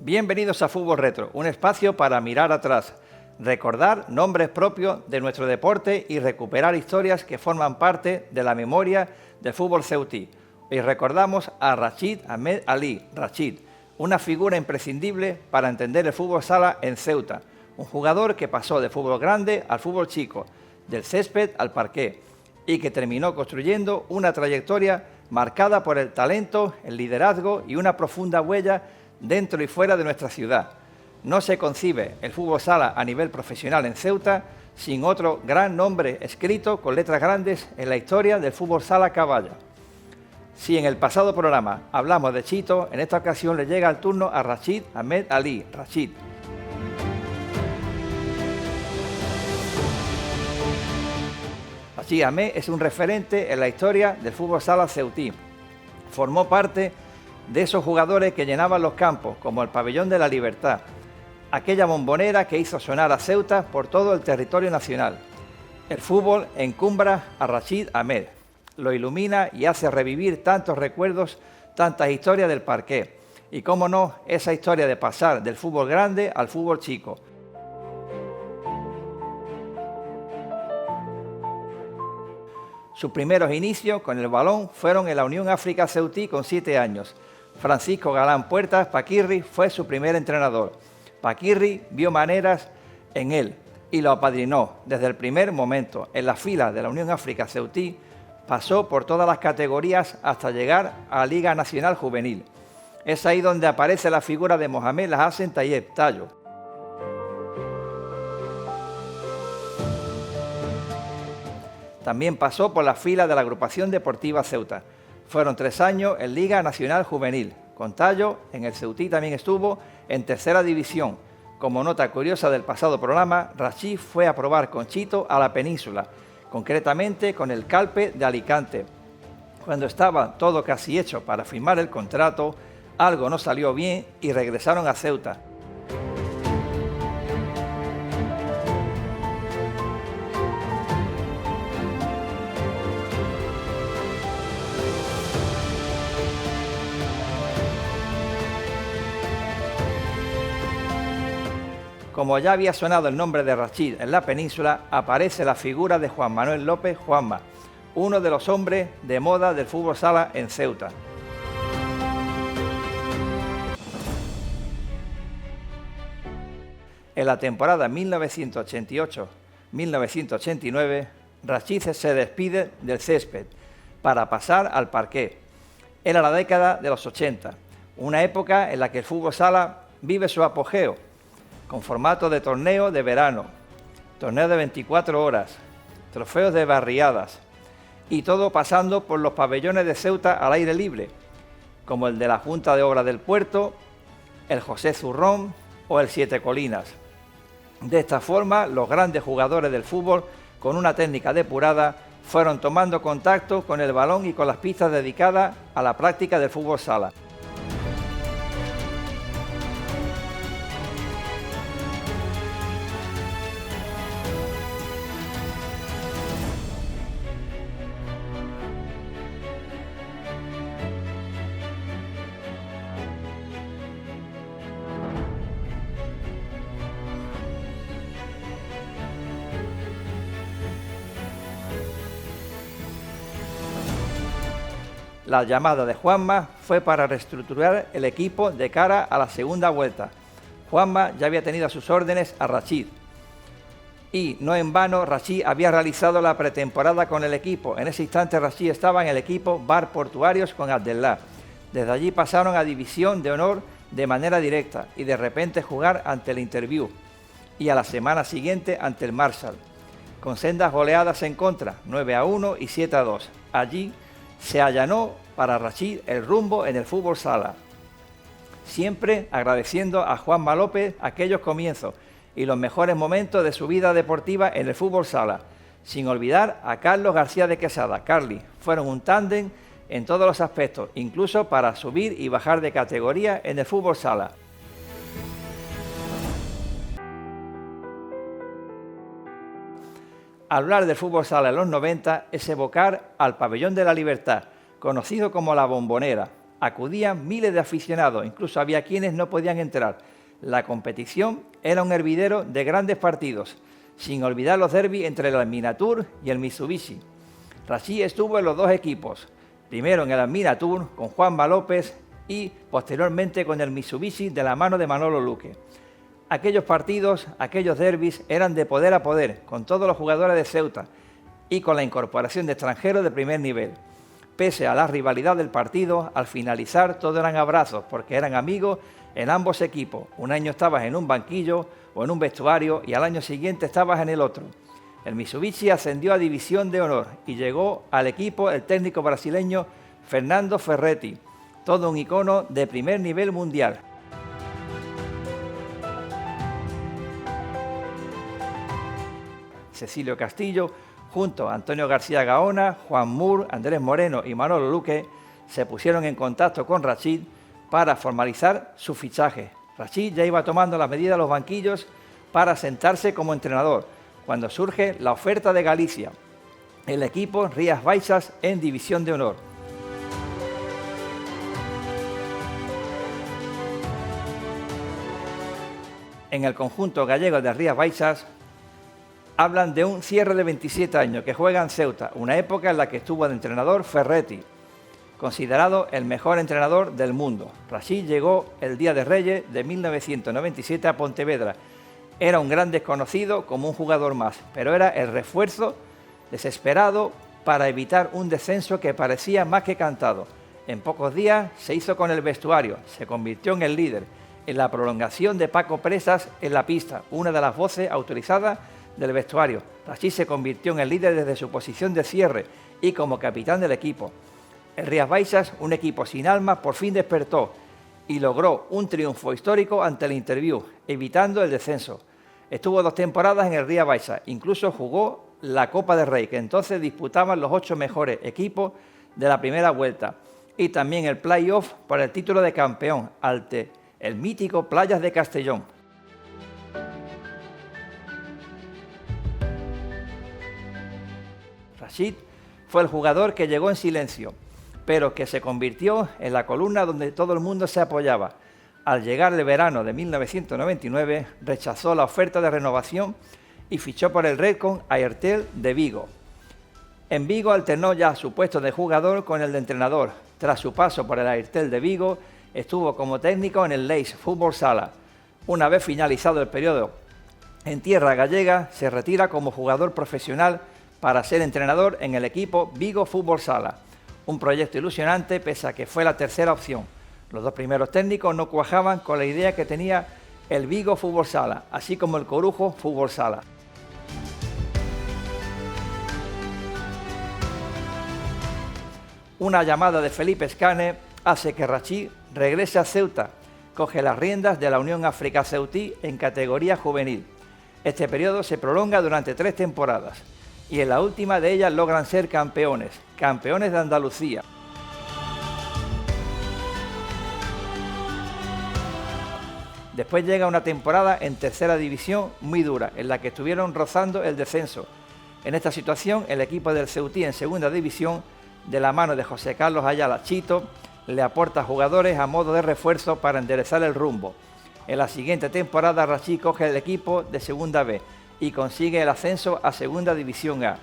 Bienvenidos a Fútbol Retro, un espacio para mirar atrás, recordar nombres propios de nuestro deporte y recuperar historias que forman parte de la memoria del fútbol ceutí. Hoy recordamos a Rachid Ahmed Ali, Rachid, una figura imprescindible para entender el fútbol sala en Ceuta, un jugador que pasó de fútbol grande al fútbol chico, del césped al parqué, y que terminó construyendo una trayectoria marcada por el talento, el liderazgo y una profunda huella dentro y fuera de nuestra ciudad. No se concibe el fútbol sala a nivel profesional en Ceuta sin otro gran nombre escrito con letras grandes en la historia del fútbol sala caballa. Si en el pasado programa hablamos de Chito, en esta ocasión le llega el turno a Rachid Ahmed Ali, Rachid. Rachid Ahmed es un referente en la historia del fútbol sala ceutí. Formó parte de esos jugadores que llenaban los campos, como el Pabellón de la Libertad, aquella bombonera que hizo sonar a Ceuta por todo el territorio nacional. El fútbol encumbra a Rachid Ahmed, lo ilumina y hace revivir tantos recuerdos, tantas historias del parqué. Y cómo no, esa historia de pasar del fútbol grande al fútbol chico. Sus primeros inicios con el balón fueron en la Unión África Ceutí con 7 años. Francisco Galán Puertas Paquirri fue su primer entrenador. Paquirri vio maneras en él y lo apadrinó desde el primer momento. En las filas de la Unión África Ceutí pasó por todas las categorías hasta llegar a la Liga Nacional Juvenil. Es ahí donde aparece la figura de Mohamed Hassan Tayeb, Tayo. También pasó por las filas de la Agrupación Deportiva Ceuta. Fueron 3 años en Liga Nacional Juvenil. Con Tayo, en el Ceutí también estuvo en tercera división. Como nota curiosa del pasado programa, Rachid fue a probar con Chito a la península, concretamente con el Calpe de Alicante. Cuando estaba todo casi hecho para firmar el contrato, algo no salió bien y regresaron a Ceuta. Como ya había sonado el nombre de Rachid en la península, aparece la figura de Juan Manuel López Juanma, uno de los hombres de moda del fútbol sala en Ceuta. En la temporada 1988-1989, Rachid se despide del césped para pasar al parqué. Era la década de los 80, una época en la que el fútbol sala vive su apogeo, con formato de torneo de verano, torneo de 24 horas, trofeos de barriadas, y todo pasando por los pabellones de Ceuta al aire libre, como el de la Junta de Obras del Puerto, el José Zurrón o el Siete Colinas. De esta forma, los grandes jugadores del fútbol, con una técnica depurada, fueron tomando contacto con el balón y con las pistas dedicadas a la práctica del fútbol sala. La llamada de Juanma fue para reestructurar el equipo de cara a la segunda vuelta. Juanma ya había tenido a sus órdenes a Rachid. Y no en vano, Rachid había realizado la pretemporada con el equipo. En ese instante Rachid estaba en el equipo Bar Portuarios con Abdellah. Desde allí pasaron a División de Honor de manera directa y de repente jugar ante el Interview y a la semana siguiente ante el Marshall, con sendas goleadas en contra, 9-1 y 7-2. Allí se allanó para Rachid el rumbo en el fútbol sala, siempre agradeciendo a Juanma López aquellos comienzos y los mejores momentos de su vida deportiva en el fútbol sala, sin olvidar a Carlos García de Quesada, Carly. Fueron un tándem en todos los aspectos, incluso para subir y bajar de categoría en el fútbol sala. Hablar del fútbol sala en los 90 es evocar al Pabellón de la Libertad, conocido como la Bombonera, Acudían miles de aficionados, incluso había quienes no podían entrar. La competición era un hervidero de grandes partidos, sin olvidar los derbis entre el Alminatur y el Mitsubishi. Rachid estuvo en los dos equipos, primero en el Alminatur con Juanma López y posteriormente con el Mitsubishi de la mano de Manolo Luque. Aquellos partidos, aquellos derbis eran de poder a poder, con todos los jugadores de Ceuta y con la incorporación de extranjeros de primer nivel. Pese a la rivalidad del partido, al finalizar todo eran abrazos, porque eran amigos en ambos equipos. Un año estabas en un banquillo o en un vestuario y al año siguiente estabas en el otro. El Mitsubishi ascendió a División de Honor y llegó al equipo el técnico brasileño Fernando Ferretti, todo un icono de primer nivel mundial. Cecilio Castillo, junto a Antonio García Gaona, Juan Mur, Andrés Moreno y Manolo Luque, se pusieron en contacto con Rachid para formalizar su fichaje. Rachid ya iba tomando las medidas de los banquillos para sentarse como entrenador, cuando surge la oferta de Galicia, el equipo Rías Baixas en División de Honor. En el conjunto gallego de Rías Baixas hablan de un cierre de 27 años que juega en Ceuta, una época en la que estuvo de entrenador Ferretti, considerado el mejor entrenador del mundo. Rachid llegó el Día de Reyes de 1997 a Pontevedra. Era un gran desconocido como un jugador más, pero era el refuerzo desesperado para evitar un descenso que parecía más que cantado. En pocos días se hizo con el vestuario, se convirtió en el líder, en la prolongación de Paco Presas en la pista, una de las voces autorizadas del vestuario. Rachid se convirtió en el líder desde su posición de cierre y como capitán del equipo. El Rías Baixas, un equipo sin alma, por fin despertó y logró un triunfo histórico ante el Interview, evitando el descenso. Estuvo 2 temporadas en el Rías Baixas, incluso jugó la Copa del Rey, que entonces disputaban los 8 mejores equipos de la primera vuelta, y también el play-off por el título de campeón ante el mítico Playas de Castellón. Rachid fue el jugador que llegó en silencio, pero que se convirtió en la columna donde todo el mundo se apoyaba. Al llegar el verano de 1999, rechazó la oferta de renovación y fichó por el Redcon Airtel de Vigo. En Vigo alternó ya su puesto de jugador con el de entrenador. Tras su paso por el Airtel de Vigo, estuvo como técnico en el Leis Fútbol Sala. Una vez finalizado el periodo en tierra gallega, se retira como jugador profesional para ser entrenador en el equipo Vigo Fútbol Sala. Un proyecto ilusionante pese a que fue la tercera opción. Los 2 primeros técnicos no cuajaban con la idea que tenía el Vigo Fútbol Sala, así como el Corujo Fútbol Sala. Una llamada de Felipe Escane hace que Rachid regrese a Ceuta, coge las riendas de la Unión África Ceutí en categoría juvenil. Este periodo se prolonga durante 3 temporadas y en la última de ellas logran ser campeones de Andalucía. Después llega una temporada en tercera división muy dura, en la que estuvieron rozando el descenso. En esta situación, el equipo del Ceutí en segunda división, de la mano de José Carlos Ayala Chito, le aporta jugadores a modo de refuerzo para enderezar el rumbo. En la siguiente temporada, Rachid coge el equipo de segunda B y consigue el ascenso a segunda división A.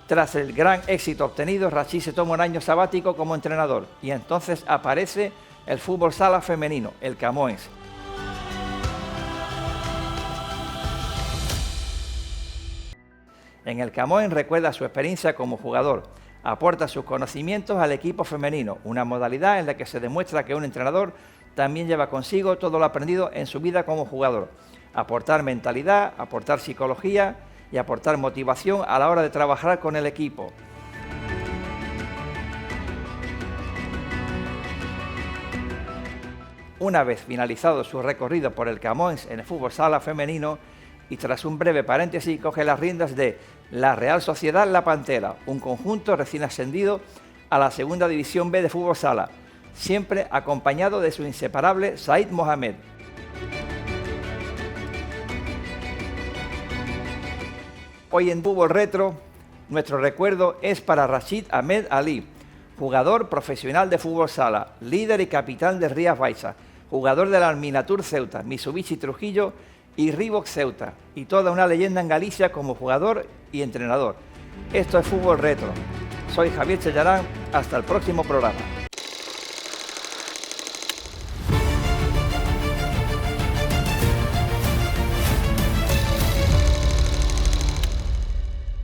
Tras el gran éxito obtenido, Rachid se toma un año sabático como entrenador y entonces aparece el fútbol sala femenino, el Camoens. En el Camoens recuerda su experiencia como jugador, aporta sus conocimientos al equipo femenino, una modalidad en la que se demuestra que un entrenador también lleva consigo todo lo aprendido en su vida como jugador. Aportar mentalidad, aportar psicología y aportar motivación a la hora de trabajar con el equipo. Una vez finalizado su recorrido por el Camoens en el fútbol sala femenino y tras un breve paréntesis coge las riendas de la Real Sociedad La Pantera, un conjunto recién ascendido a la segunda división B de fútbol sala, siempre acompañado de su inseparable Said Mohamed. Hoy en Fútbol Retro, nuestro recuerdo es para Rashid Ahmed Ali, jugador profesional de fútbol sala, líder y capitán de Rías Baixas, jugador del Alminatur Ceuta, Mitsubishi Trujillo y Reebok Ceuta, y toda una leyenda en Galicia como jugador y entrenador. Esto es Fútbol Retro. Soy Javier Chellarán, hasta el próximo programa.